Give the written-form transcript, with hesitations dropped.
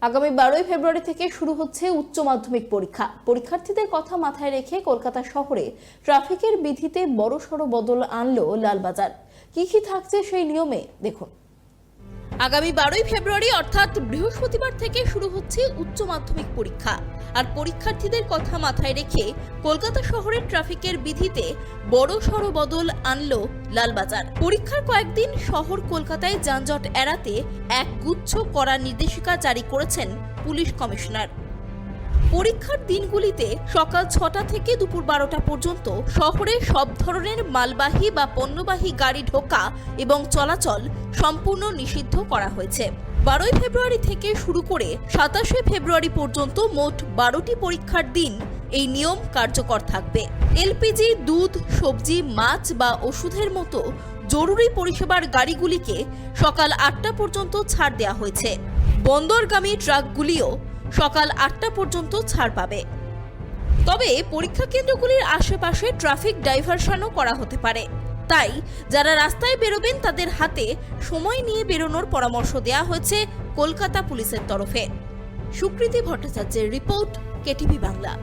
আগামী 12ই ফেব্রুয়ারি থেকে শুরু হচ্ছে উচ্চ মাধ্যমিক পরীক্ষা। পরীক্ষার্থীদের কথা মাথায় রেখে কলকাতা শহরে ট্রাফিকের বিধিতে বড়সড় বদল আনলো লালবাজার। কি থাকছে সেই নিয়মে দেখুন। আগামী 12ই ফেব্রুয়ারি অর্থাৎ বৃহস্পতিবার থেকে শুরু হচ্ছে উচ্চ মাধ্যমিক পরীক্ষা। আর পরীক্ষার্থীদের কথা মাথায় রেখে কলকাতা শহরের ট্রাফিকের বিধিতে বড়সড় বদল আনলো লালবাজার। পরীক্ষার কয়েকদিন শহর কলকাতায় যানজট এড়াতে এক গুচ্ছ কড়া নির্দেশিকা জারি করেছেন পুলিশ কমিশনার। পরীক্ষার দিনগুলিতে সকাল 6টা থেকে দুপুর 12টা পর্যন্ত শহরে সব ধরনের মালবাহী বা পণ্যবাহী গাড়ি ঢোকা এবং চলাচল সম্পূর্ণ নিষিদ্ধ করা হয়েছে। 12ই ফেব্রুয়ারি থেকে শুরু করে 27শে ফেব্রুয়ারি পর্যন্ত মোট 12টি পরীক্ষার দিন এই নিয়ম কার্যকর থাকবে। এলপিজি, দুধ, সবজি, মাছ বা ওষুধের মতো জরুরি পরিষেবার গাড়িগুলিকে সকাল 8টা পর্যন্ত ছাড় দেওয়া হয়েছে। বন্দরগামী ট্রাকগুলিও সকাল 8টা পর্যন্ত ছাড় পাবে। তবে পরীক্ষা কেন্দ্রগুলির আশেপাশে ট্রাফিক ডাইভারশনও করা হতে পারে। তাই যারা রাস্তায় বেরোবেন তাদের হাতে সময় নিয়ে বেরোনোর পরামর্শ দেওয়া হয়েছে কলকাতা পুলিশের তরফে। সুকৃতি ভট্টাচার্যের রিপোর্ট, কেটিভি বাংলা।